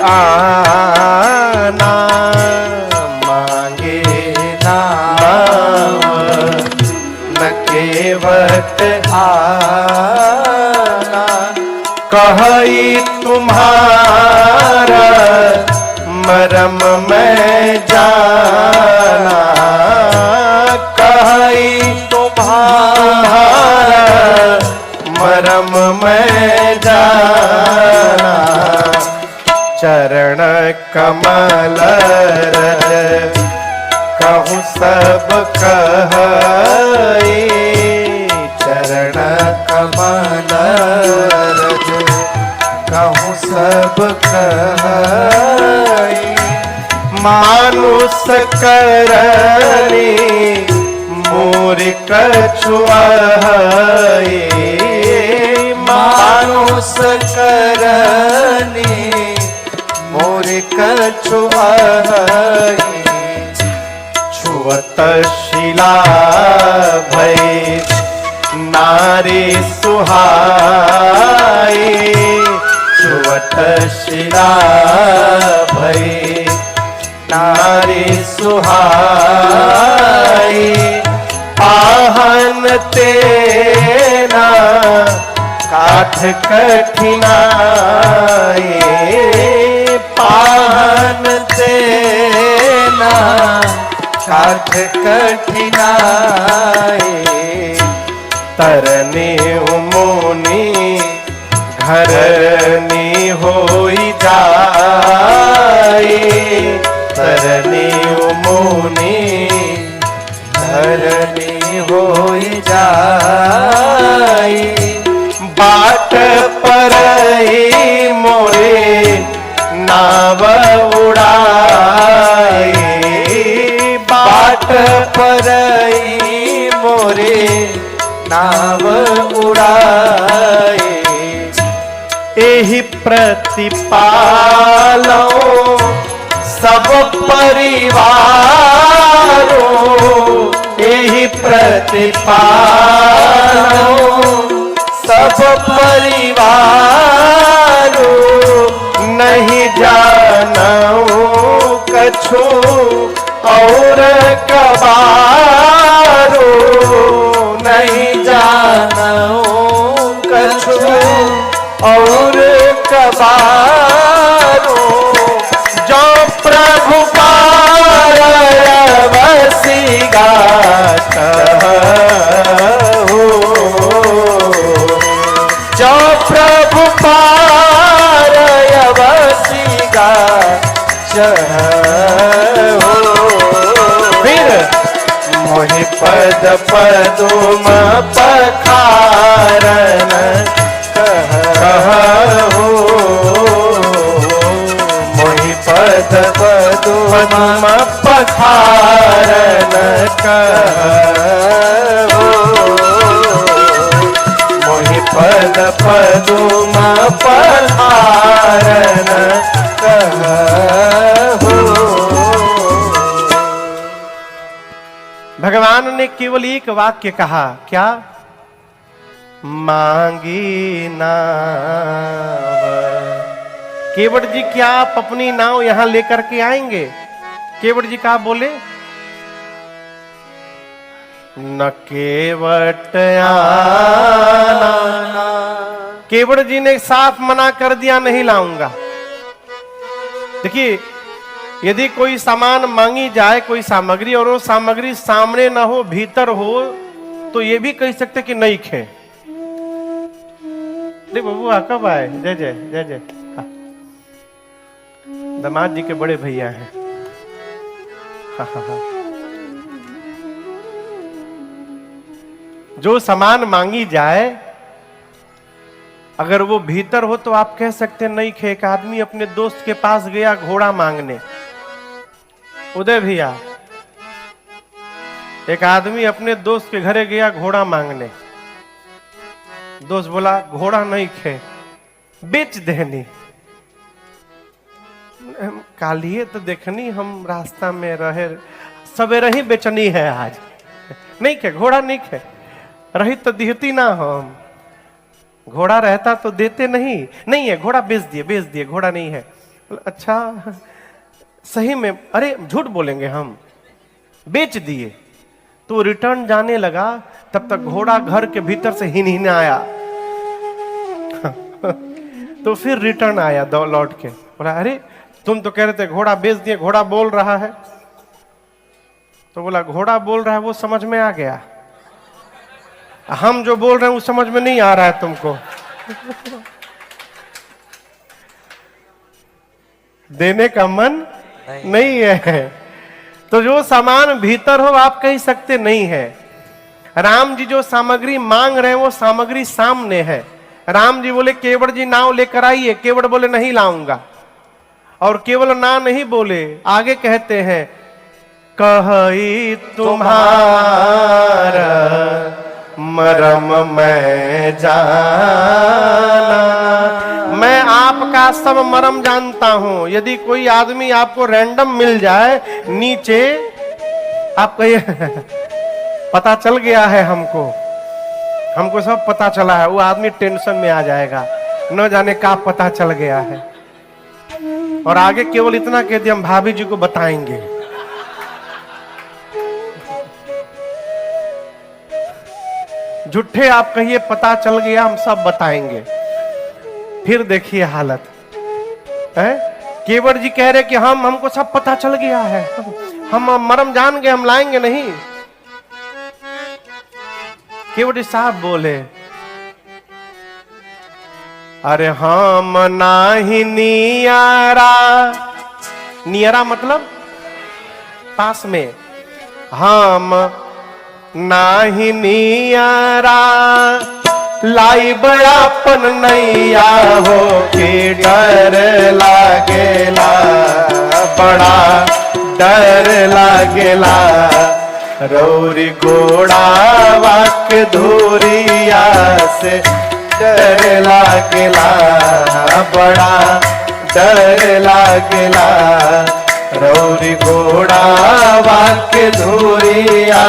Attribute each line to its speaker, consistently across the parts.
Speaker 1: आना, मांगे नाव न केवट आना। कहई तुम्हारा मरम मैं जाना, कहई तुम्हारा मरम मैं जाना। चरण कमल रज कहूँ सब कहई, चरण कमल रज कहूँ सब कहई। मानुष करनी मोर कछुआई, मानुष करनी मोर कछुआई। छुअत शिला भय नारी सुहाई, छुअत शिला भय नारी सुहाई। पाहन तेना काठ कठिनाई, पाहन तेना काठ कठिनाई। तरनी मुनि घरनी होई जाई, तरनी मुनि घरनी होई जाई। बाट परई मोरे नाव उड़ाई, बाट परई मोरे नाव उड़ाई। एहि प्रतिपालो सब परिवारो, एहि प्रतिपालो सब परिवारो। नहीं जानऊ कछु और कबारो, नहीं जानऊ कछु और कबारो। जो प्रभु पारवसी गात हो, जो प्रभु पारवसी गात हो। फिर मोहि पद पदुम पखारन कहु, मोहि पद पदुम पखारन कहु, मोहि पद पदुम पखारन कहु। भगवान ने केवल एक वाक्य कहा, क्या? मांगी नाव। केवट जी क्या आप अपनी नाव यहां लेकर के आएंगे? केवट जी क्या बोले? न केवट आना। केवट जी ने साफ मना कर दिया, नहीं लाऊंगा। देखिए, यदि कोई सामान मांगी जाए, कोई सामग्री, और वो सामग्री सामने ना हो, भीतर हो, तो ये भी कह सकते कि नहीं खे। देख बाबू कब आए? जय जय जय जय। दामाद जी के बड़े भैया हैं। जो सामान मांगी जाए, अगर वो भीतर हो तो आप कह सकते नहीं खे। एक आदमी अपने दोस्त के पास गया घोड़ा मांगने। उदय भैया, एक आदमी अपने दोस्त के घरे गया घोड़ा मांगने। दोस्त बोला घोड़ा नहीं खे, बेच देनी। कालिए तो देखनी, हम रास्ता में रहे, सवेरे ही बेचनी है आज। नहीं खे, घोड़ा नहीं खे, रही तो दिहती ना हम। घोड़ा रहता तो देते नहीं। नहीं है घोड़ा, बेच दिए घोड़ा नहीं है। बोले, अच्छा सही में? अरे झूठ बोलेंगे हम, बेच दिए। तो रिटर्न जाने लगा, तब तक घोड़ा घर के भीतर से हिन आया। तो फिर रिटर्न आया लौट के, बोला अरे तुम तो कह रहे थे घोड़ा बेच दिए, घोड़ा बोल रहा है। तो बोला घोड़ा बोल रहा है वो समझ में आ गया, हम जो बोल रहे हैं वो समझ में नहीं आ रहा है तुमको। देने का मन नहीं है। तो जो सामान भीतर हो आप कह सकते नहीं है। राम जी जो सामग्री मांग रहे हैं वो सामग्री सामने है। राम जी बोले केवड़ जी नाव लेकर आइए, केवड़ बोले नहीं लाऊंगा। और केवल ना नहीं बोले, आगे कहते हैं कही तुम्हारा मरम मैं जाना, मैं आपका सब मरम जानता हूं। यदि कोई आदमी आपको रैंडम मिल जाए नीचे, आप कहिए पता चल गया है हमको, हमको सब पता चला है, वो आदमी टेंशन में आ जाएगा, न जाने का पता चल गया है। और आगे केवल इतना कह दिया हम भाभी जी को बताएंगे। झूठे आप कहिए पता चल गया हम सब बताएंगे, फिर देखिए हालत है। केवड़ जी कह रहे कि हमको सब पता चल गया है, हम मरम जान गए, हम लाएंगे नहीं। केवड़ जी साहब बोले अरे हम नाही नियारा, नियारा मतलब पास में, हम नाही नियारा लाई बयापन नैया हो के डर लागेला, बड़ा डर लागेला। रौरी घोड़ा वाक धूरिया से डर लागेला, बड़ा डर लागेला। रौरी घोड़ा वाक धूरिया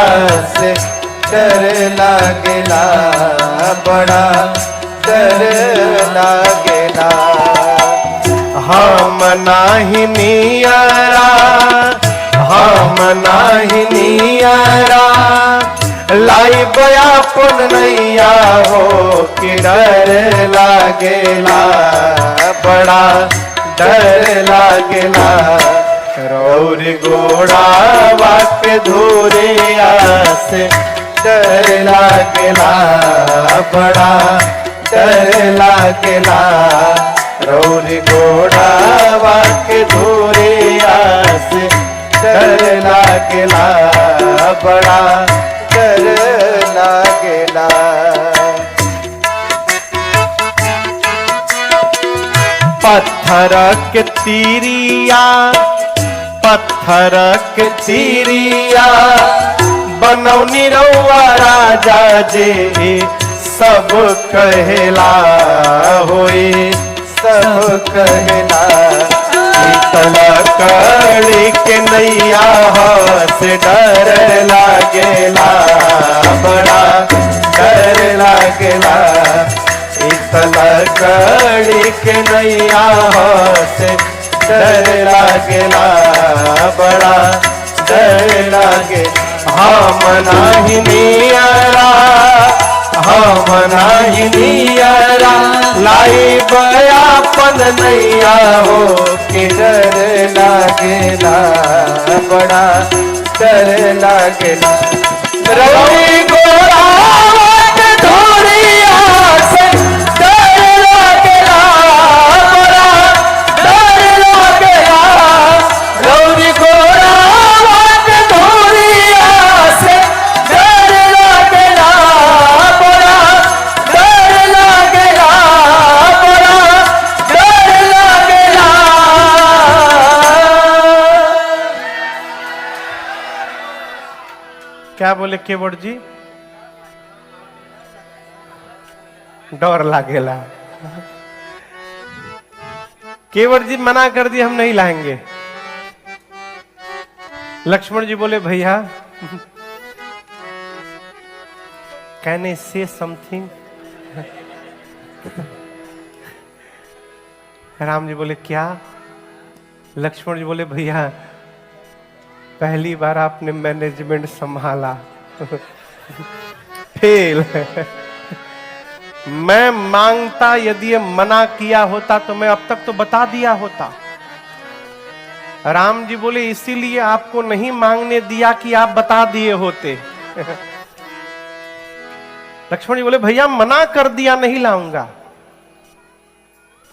Speaker 1: से डर लागेला, बड़ा डर लागेला। हम नाही नियारा, हम नाही नियारा लाई बयापन नैया हो कि डर लागेला, बड़ा डर लागेला। रौरी घोड़ा वाक धूरिया से डर लागेला, बड़ा डर लागेला। रौरी घोड़ा वाक धूरिया से डर लागेला, बड़ा डर लागेला। पत्थर के तीरिया, पत्थर के तीरिया बनौनी रउआ राजा जे सब कहला होई, सब कहला। कड़ी के नैया से डर लागेला, बड़ा डर लागेला। कड़ी के नैया से डर लागेला, बड़ा डर लागे। हम नाही नियारा, हम नाही नियारा लाई बयापन नैया हो कि डर लागेला, बड़ा डर लागेला। रवि गोरा धूरिया से डर लागेला, बड़ा डर लागेला। रवि गोरा धूरिया से डर लागेला, बड़ा डर लागेला, बड़ा डर लागेला। क्या बोले केवड़ जी? डर लागेला। केवड़ जी मना कर दिए हम नहीं लाएंगे। लक्ष्मण जी बोले भैया कैन आई से समथिंग? राम जी बोले क्या? लक्ष्मण जी बोले भैया पहली बार आपने मैनेजमेंट संभाला फेल। मैं मांगता, यदि ये मना किया होता तो मैं अब तक तो बता दिया होता। राम जी बोले इसीलिए आपको नहीं मांगने दिया कि आप बता दिए होते। लक्ष्मण जी बोले भैया मना कर दिया नहीं लाऊंगा।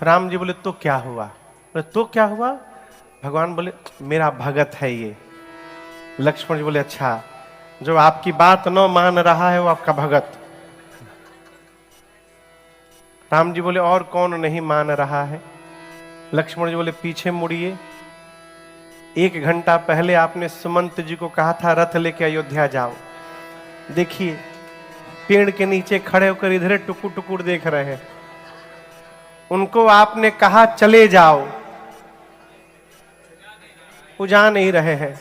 Speaker 1: राम जी बोले तो क्या हुआ? बोले तो क्या हुआ? भगवान बोले मेरा भगत है ये। लक्ष्मण जी बोले अच्छा, जो आपकी बात न मान रहा है वो आपका भगत। राम जी बोले और कौन नहीं मान रहा है? लक्ष्मण जी बोले पीछे मुड़िए, 1 घंटा पहले आपने सुमंत जी को कहा था रथ लेके अयोध्या जाओ। देखिए पेड़ के नीचे खड़े होकर इधर टुकुर टुकुर देख रहे हैं। उनको आपने कहा चले जाओ, वो जा नहीं रहे हैं।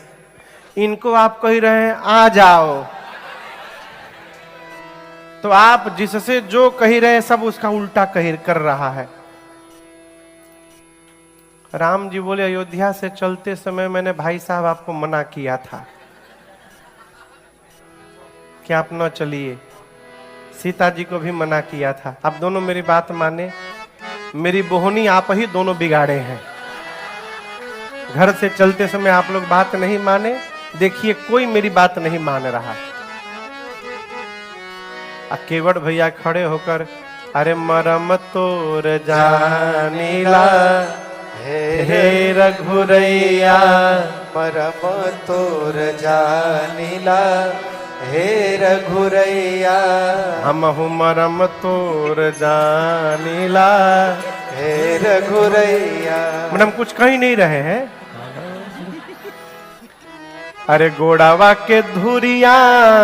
Speaker 1: इनको आप कह रहे हैं आ जाओ, तो आप जिससे जो कह रहे हैं सब उसका उल्टा कर रहा है। राम जी बोले अयोध्या से चलते समय मैंने भाई साहब आपको मना किया था कि आप न चलिए, सीता जी को भी मना किया था। आप दोनों मेरी बात माने, मेरी बोहनी आप ही दोनों बिगाड़े हैं। घर से चलते समय आप लोग बात नहीं माने, देखिए कोई मेरी बात नहीं मान रहा। केवट भैया खड़े होकर अरे मरम तोर जानीला हे रघुरैया,
Speaker 2: मरम तोर जानीला हे रघुरैया,
Speaker 1: हमहु मरम तोर जानीला
Speaker 2: हे रघुरैया।
Speaker 1: मैडम कुछ कह नहीं रहे हैं। अरे गोड़ावा के धुरिया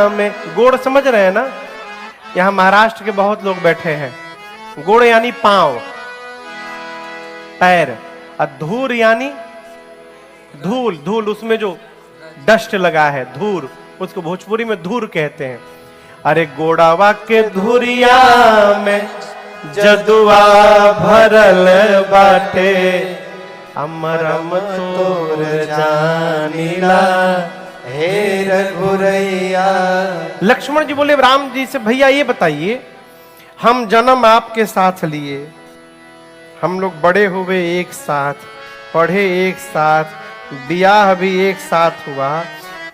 Speaker 1: में, गोड़ समझ रहे हैं ना? यहाँ महाराष्ट्र के बहुत लोग बैठे हैं। गोड़ यानी पांव, पैर, और धूर यानी धूल, धूल उसमें जो डस्ट लगा है धूर, उसको भोजपुरी में धूर कहते हैं। अरे गोड़ावा के धुरिया में जदुआ भरल बाटे, अमरम तोर जानीला
Speaker 2: हे रघुरैया।
Speaker 1: लक्ष्मण जी बोले राम जी से भैया ये बताइए, हम जन्म आपके साथ लिए, हम लोग बड़े हुए एक साथ, पढ़े एक साथ, ब्याह भी एक साथ हुआ,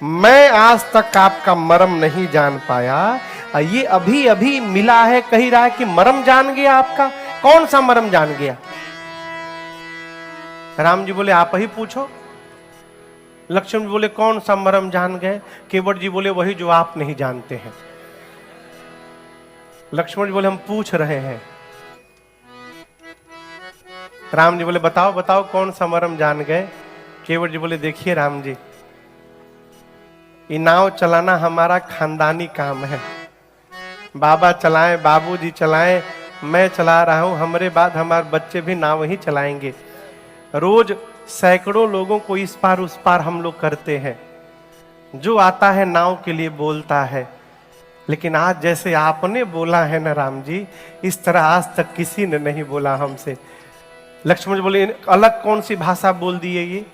Speaker 1: मैं आज तक आपका मर्म नहीं जान पाया, ये अभी अभी मिला है कह रहा है कि मर्म जान गया आपका। कौन सा मर्म जान गया? राम जी बोले आप ही पूछो। लक्ष्मण जी बोले कौन सा मर्म जान गए? केवट जी बोले वही जो आप नहीं जानते हैं। लक्ष्मण जी बोले हम पूछ रहे हैं। राम जी बोले बताओ बताओ कौन सा मर्म जान गए? केवट जी बोले देखिए राम जी, ये नाव चलाना हमारा खानदानी काम है। बाबा चलाएं, बाबूजी चलाएं, मैं चला रहा हूं, हमारे बाद हमारे बच्चे भी नाव ही चलाएंगे। रोज सैकड़ों लोगों को इस पार उस पार हम लोग करते हैं। जो आता है नाव के लिए बोलता है, लेकिन आज जैसे आपने बोला है ना राम जी, इस तरह आज तक किसी ने नहीं बोला हमसे। लक्ष्मण जी बोले अलग कौन सी भाषा बोल दी है ये?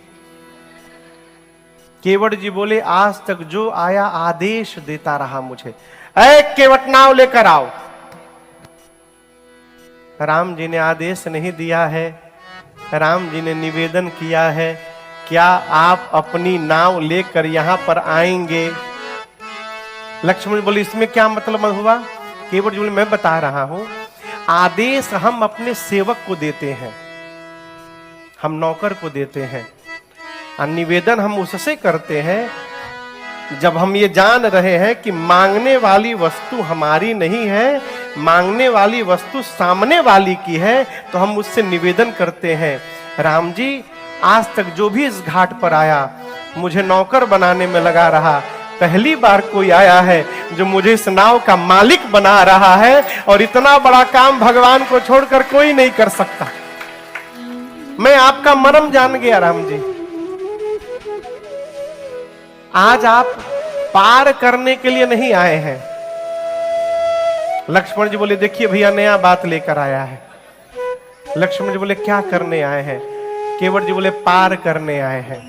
Speaker 1: केवट जी बोले आज तक जो आया आदेश देता रहा मुझे, ऐ केवट नाव लेकर आओ। राम जी ने आदेश नहीं दिया है, राम जी ने निवेदन किया है, क्या आप अपनी नाव लेकर यहां पर आएंगे? लक्ष्मण जी बोले इसमें क्या मतलब हुआ? केवट जी बोले मैं बता रहा हूं, आदेश हम अपने सेवक को देते हैं, हम नौकर को देते हैं, और निवेदन हम उससे करते हैं जब हम ये जान रहे हैं कि मांगने वाली वस्तु हमारी नहीं है, मांगने वाली वस्तु सामने वाली की है, तो हम उससे निवेदन करते हैं। राम जी आज तक जो भी इस घाट पर आया मुझे नौकर बनाने में लगा रहा, पहली बार कोई आया है जो मुझे इस नाव का मालिक बना रहा है, और इतना बड़ा काम भगवान को छोड़कर कोई नहीं कर सकता। मैं आपका मर्म जान गया राम जी। आज आप पार करने के लिए नहीं आए हैं। लक्ष्मण जी बोले देखिए भैया नया बात लेकर आया है। लक्ष्मण जी बोले क्या करने आए हैं? केवट जी बोले पार करने आए हैं।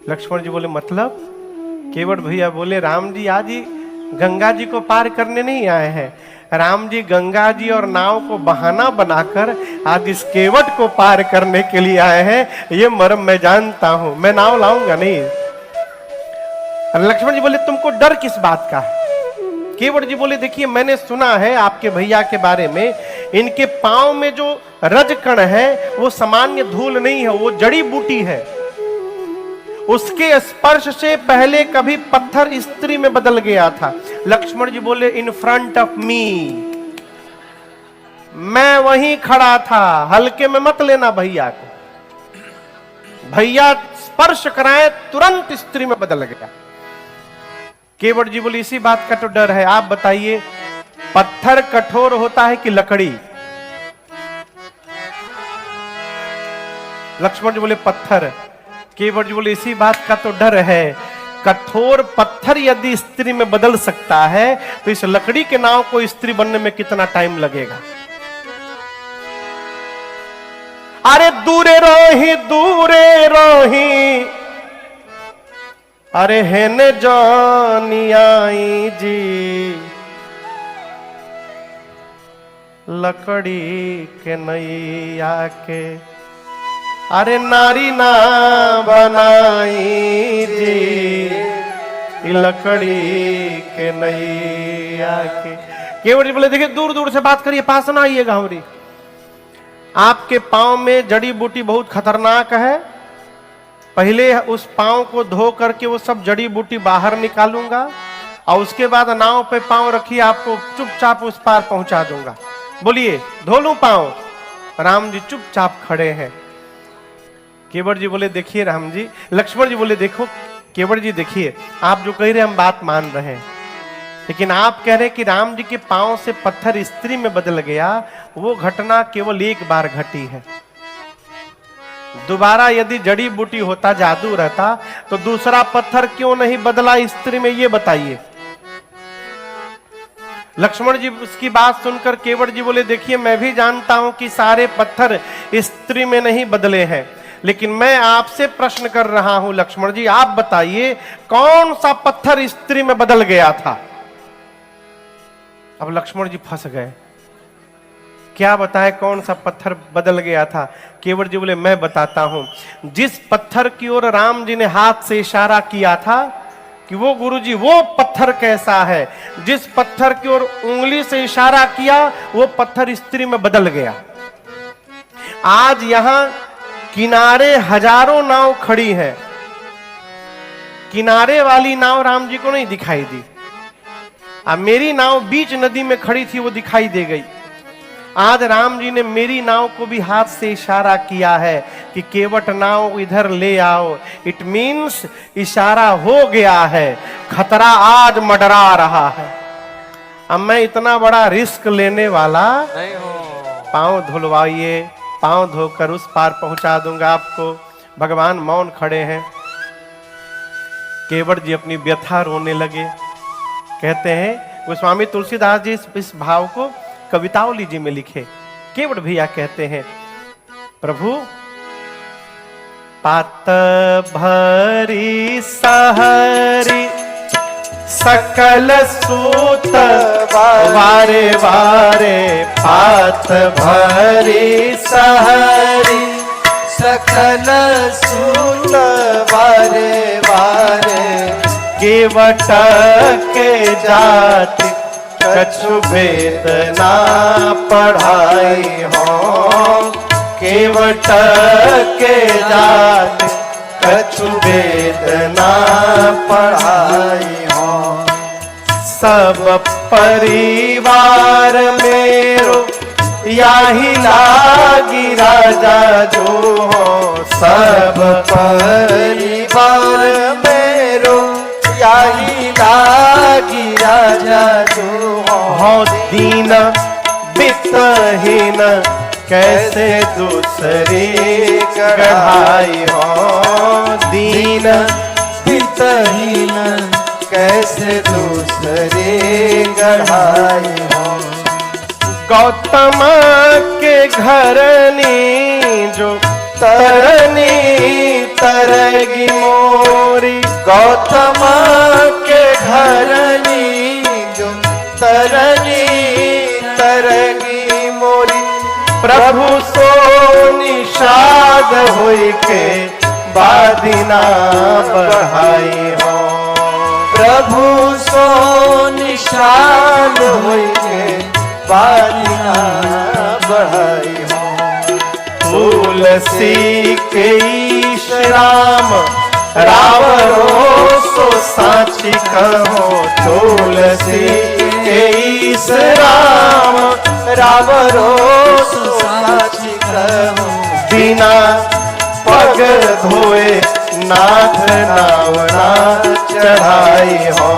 Speaker 1: लक्ष्मण जी बोले मतलब? केवट भैया बोले राम जी आज ही गंगा जी को पार करने नहीं आए हैं, राम जी गंगा जी और नाव को बहाना बनाकर आज इस केवट को पार करने के लिए आए हैं। ये मर्म मैं जानता हूं, मैं नाव लाऊंगा नहीं। लक्ष्मण जी बोले तुमको डर किस बात का है? केवट जी बोले देखिए मैंने सुना है आपके भैया के बारे में, इनके पांव में जो रजकण है वो सामान्य धूल नहीं है, वो जड़ी बूटी है। उसके स्पर्श से पहले कभी पत्थर स्त्री में बदल गया था। लक्ष्मण जी बोले इन फ्रंट ऑफ मी, मैं वहीं खड़ा था, हल्के में मत लेना भैया को। भैया स्पर्श कराए तुरंत स्त्री में बदल गया। केवट जी बोले इसी बात का तो डर है, आप बताइए पत्थर कठोर होता है कि लकड़ी? लक्ष्मण जी बोले पत्थर। केवट जी बोले इसी बात का तो डर है, कठोर पत्थर यदि स्त्री में बदल सकता है तो इस लकड़ी के नाव को स्त्री बनने में कितना टाइम लगेगा? अरे दूरे रोही अरे हेने जानी आई जी, लकड़ी के नैया के अरे नारी ना बनाई जी, लकड़ी के नैया के। केवट जी बोले देखिए दूर दूर से बात करिए, पास ना आइएगा हमारी। आपके पांव में जड़ी बूटी बहुत खतरनाक है, पहले उस पांव को धो करके वो सब जड़ी बूटी बाहर निकालूंगा और उसके बाद नाव पे पांव रखिए, आपको चुपचाप उस पार पहुंचा दूंगा। बोलिए धो लूं पांव? राम जी चुपचाप खड़े हैं। केवट जी बोले देखिए राम जी, लक्ष्मण जी बोले देखो केवट जी देखिए आप जो कह रहे हैं हम बात मान रहे हैं, लेकिन आप कह रहे हैं कि राम जी के पांव से पत्थर स्त्री में बदल गया, वो घटना केवल एक बार घटी है। दोबारा यदि जड़ी बूटी होता, जादू रहता तो दूसरा पत्थर क्यों नहीं बदला स्त्री में, ये बताइए। लक्ष्मण जी उसकी बात सुनकर केवट जी बोले देखिए मैं भी जानता हूं कि सारे पत्थर स्त्री में नहीं बदले हैं, लेकिन मैं आपसे प्रश्न कर रहा हूं लक्ष्मण जी, आप बताइए कौन सा पत्थर स्त्री में बदल गया था? अब लक्ष्मण जी फंस गए, क्या बताएं कौन सा पत्थर बदल गया था? केवट जी बोले मैं बताता हूं। जिस पत्थर की ओर राम जी ने हाथ से इशारा किया था कि वो गुरुजी वो पत्थर कैसा है, जिस पत्थर की ओर उंगली से इशारा किया वो पत्थर स्त्री में बदल गया। आज यहां किनारे हजारों नाव खड़ी है, किनारे वाली नाव राम जी को नहीं दिखाई दी। अब मेरी नाव बीच नदी में खड़ी थी, वो दिखाई दे गई। आज राम जी ने मेरी नाव को भी हाथ से इशारा किया है कि केवट नाव इधर ले आओ। इट मीन्स इशारा हो गया है, खतरा आज मंडरा रहा है। अब मैं इतना बड़ा रिस्क लेने वाला
Speaker 2: नहीं हो।
Speaker 1: पांव धुलवाइए, पांव धोकर उस पार पहुंचा दूंगा आपको। भगवान मौन खड़े हैं। केवट जी अपनी व्यथा रोने लगे। कहते हैं गोस्वामी तुलसीदास जी इस भाव को कवितावली जी में लिखे। केवट भैया कहते हैं प्रभु पात भरी सहरी सकल सूत वारे वारे, पात भरी सहरी
Speaker 2: सकल सूत वारे वारे,
Speaker 1: केवट के जाति कछु वेद ना पढ़ाई हो। केवट के जाति कछु वेद ना पढ़ाई हो। सब परिवार मेरो याही लागी राजा जो हो। सब
Speaker 2: परिवार मेरो याही लागी राजा जो
Speaker 1: हो। दीन वित्तहीन कैसे दूसरी गढ़ाई हो। दीन
Speaker 2: वित्तहीन कैसे दूसरे गढ़ाई हो।
Speaker 1: गौतम के घरनी जो तरनी तरगी मोरी।
Speaker 2: गौतम के घरनी जो तरनी तरगी मोरी।
Speaker 1: प्रभु सो निषाद होई के बादिना बढ़ाई हो।
Speaker 2: प्रभु सो निशान होइके बारिना बढ़ाई हो।
Speaker 1: तुलसी के ईश राम रावरो सो साची कहो। तुलसी के ईश राम
Speaker 2: रावरो सो साची कहो।
Speaker 1: बिना पग धोए नाथ नावना चढ़ाई हो।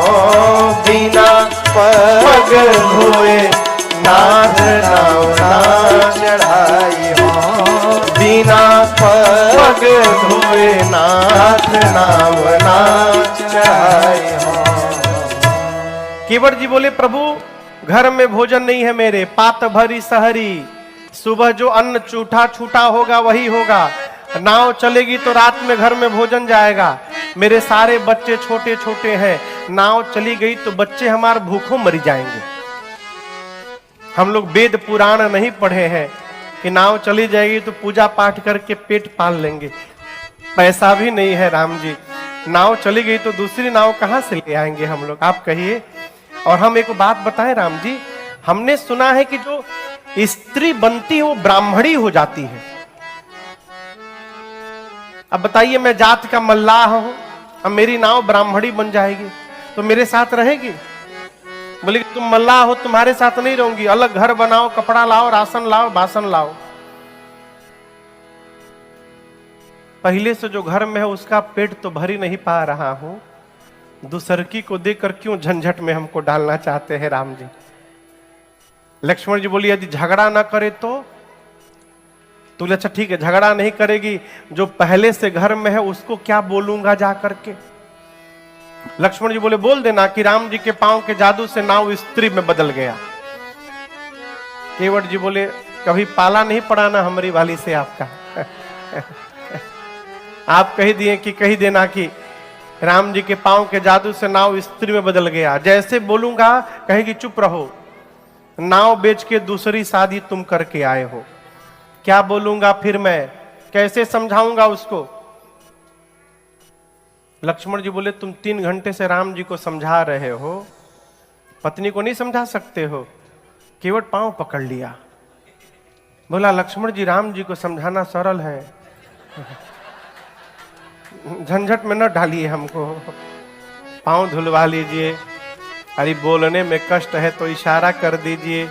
Speaker 1: बिना पग धोए नाथ नावना
Speaker 2: चढ़ाई हो।
Speaker 1: बिना पग धोए नाथ नावना
Speaker 2: चढ़ाई हो।
Speaker 1: केवट जी बोले प्रभु घर में भोजन नहीं है मेरे, पात भरी सहरी। सुबह जो अन्न चूठा छूटा होगा वही होगा। नाव चलेगी तो रात में घर में भोजन जाएगा। मेरे सारे बच्चे छोटे छोटे हैं, नाव चली गई तो बच्चे हमारे भूखों मर जाएंगे। हम लोग वेद पुराण नहीं पढ़े हैं कि नाव चली जाएगी तो पूजा पाठ करके पेट पाल लेंगे। पैसा भी नहीं है राम जी, नाव चली गई तो दूसरी नाव कहां से ले आएंगे हम लोग, आप कहिए। और हम एक बात बताएं राम जी, हमने सुना है कि जो स्त्री बनती है वो ब्राह्मणी हो जाती है। अब बताइए मैं जात का मल्लाह हूं, अब मेरी नाव ब्राह्मणी बन जाएगी तो मेरे साथ रहेगी? बोले कि तुम मल्लाह हो, तुम्हारे साथ नहीं रहूंगी, अलग घर बनाओ, कपड़ा लाओ, राशन लाओ, बासन लाओ। पहले से जो घर में है उसका पेट तो भर ही नहीं पा रहा हूं, दूसरकी को देकर क्यों झंझट में हमको डालना चाहते हैं राम जी। लक्ष्मण जी बोली यदि झगड़ा ना करे तो बोले अच्छा ठीक है, झगड़ा नहीं करेगी, जो पहले से घर में है उसको क्या बोलूंगा जा करके। लक्ष्मण जी बोले बोल देना कि राम जी के पांव के जादू से नाव स्त्री में बदल गया। केवट जी बोले कभी पाला नहीं पड़ा ना हमारी वाली से आपका। आप कह दिए कि कही देना कि राम जी के पांव के जादू से नाव स्त्री में बदल गया। जैसे बोलूंगा कहेगी चुप रहो, नाव बेच के दूसरी शादी तुम करके आए हो। क्या बोलूंगा फिर मैं, कैसे समझाऊंगा उसको। लक्ष्मण जी बोले तुम 3 घंटे से राम जी को समझा रहे हो, पत्नी को नहीं समझा सकते हो। केवट पांव पकड़ लिया, बोला लक्ष्मण जी राम जी को समझाना सरल है, झंझट में न डालिए हमको, पांव धुलवा लीजिए। अरे बोलने में कष्ट है तो इशारा कर दीजिए।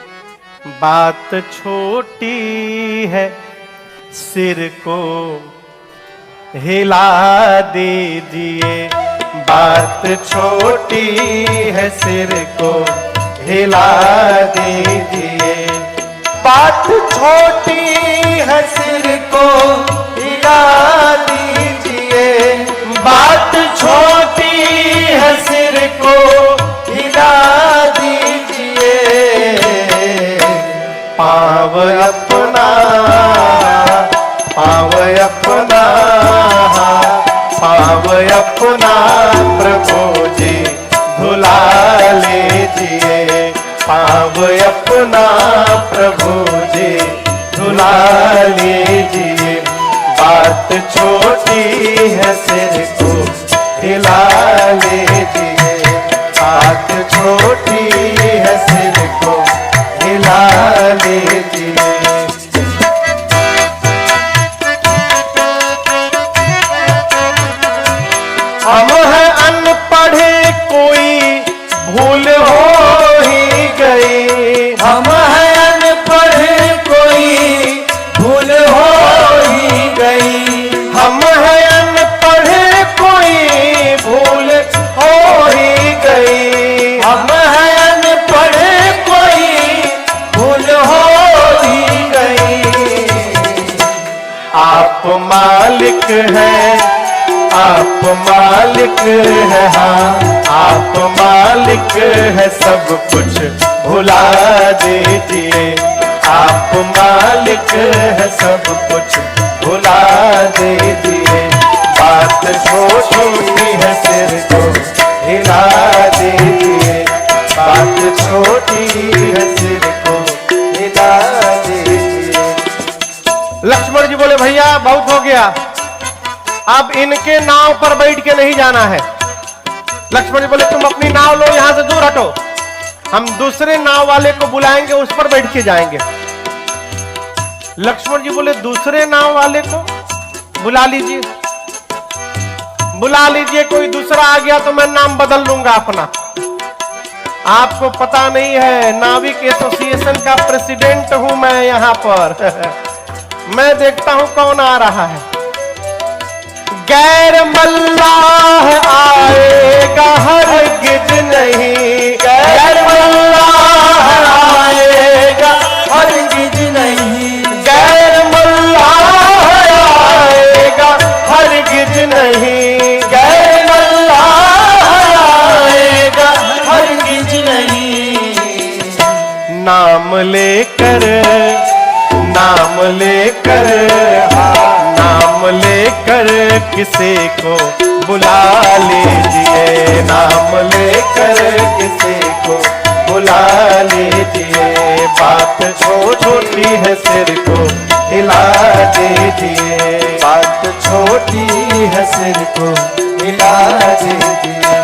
Speaker 1: बात छोटी है सिर को हिला दीजिए। बात छोटी है सिर को हिला दीजिए।
Speaker 2: बात छोटी है सिर को हिला दीजिए।
Speaker 1: बात छोटी है सिर को
Speaker 2: हिला दीजिए।
Speaker 1: पाव अपना पाव अपना पाव अपना प्रभु जी धुला लीजिए। पाव अपना प्रभु जी धुला लीजिए। बात छोटी है सिर को हिला लीजिए। बात छोटी है सिर को हिला लीजिए। हम हैं अनपढ़े कोई भूल हो ही गई।
Speaker 2: हम हैं अनपढ़े कोई भूल हो ही गई।
Speaker 1: हम हैं अनपढ़े कोई भूल हो ही गई।
Speaker 2: हम हैं अनपढ़े कोई भूल हो ही गई।
Speaker 1: आप मालिक हैं, आप मालिक है, हाँ आप मालिक है, सब कुछ भुला दीजिए। आप मालिक है, सब कुछ
Speaker 2: भुला दीजिए। बात छोटी है सिर को हिला दीजिए। बात छोटी है सिर को हिला दीजिए।
Speaker 1: लक्ष्मण जी बोले भैया बहुत हो गया, अब इनके नाव पर बैठ के नहीं जाना है। लक्ष्मण जी बोले तुम अपनी नाव लो, यहां से दूर हटो, हम दूसरे नाव वाले को बुलाएंगे, उस पर बैठ के जाएंगे। लक्ष्मण जी बोले दूसरे नाव वाले को बुला लीजिए, बुला लीजिए, कोई दूसरा आ गया तो मैं नाम बदल लूंगा अपना। आपको पता नहीं है, नाविक एसोसिएशन का प्रेसिडेंट हूं मैं यहां पर। मैं देखता हूं कौन आ रहा है। गैर मल्लाह आएगा हरगिज नहीं,
Speaker 2: गैर मल्लाह आएगा हरगिज नहीं।
Speaker 1: गैर मल्लाह आएगा हरगिज नहीं।
Speaker 2: गैर मल्लाह आएगा हरगिज नहीं।
Speaker 1: नाम लेकर, नाम लेकर, नाम लेकर किसी को बुला लीजिए।
Speaker 2: नाम लेकर किसी को बुला लीजिए। बात छोटी है सिर को हिला दीजिए। बात छोटी है सिर को हिला दीजिए।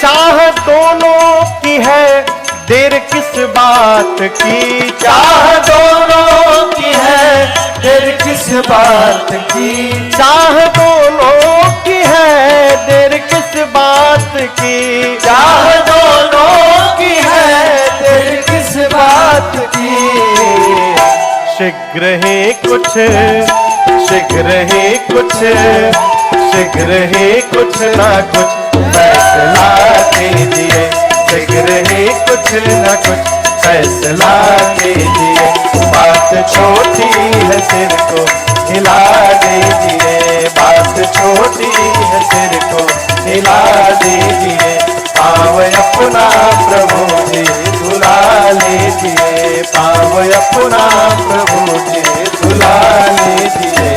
Speaker 1: चाह दोनों की है देर किस बात की,
Speaker 2: चाह दोनों की है देर किस बात की।
Speaker 1: चाह दोनों की है देर किस बात की।
Speaker 2: चाह दोनों की है देर किस बात की।
Speaker 1: शीघ्र ही कुछ, शीघ्र ही कुछ, शीघ्र ही कुछ ना कुछ फैसला कीजिए। शीघ्र ही कुछ ना कुछ फैसला कीजिए। बात छोटी है सिर को हिला दीजिए। बात छोटी है सिर को हिला दीजिए। पाव अपना प्रभु जी धुला लीजिए। पाव अपना प्रभु जी धुला लीजिए।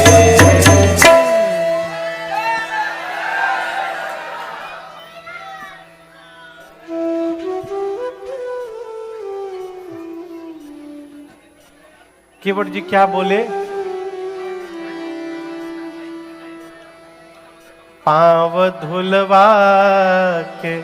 Speaker 1: कीवर्ड जी क्या बोले? पांव धुलवा के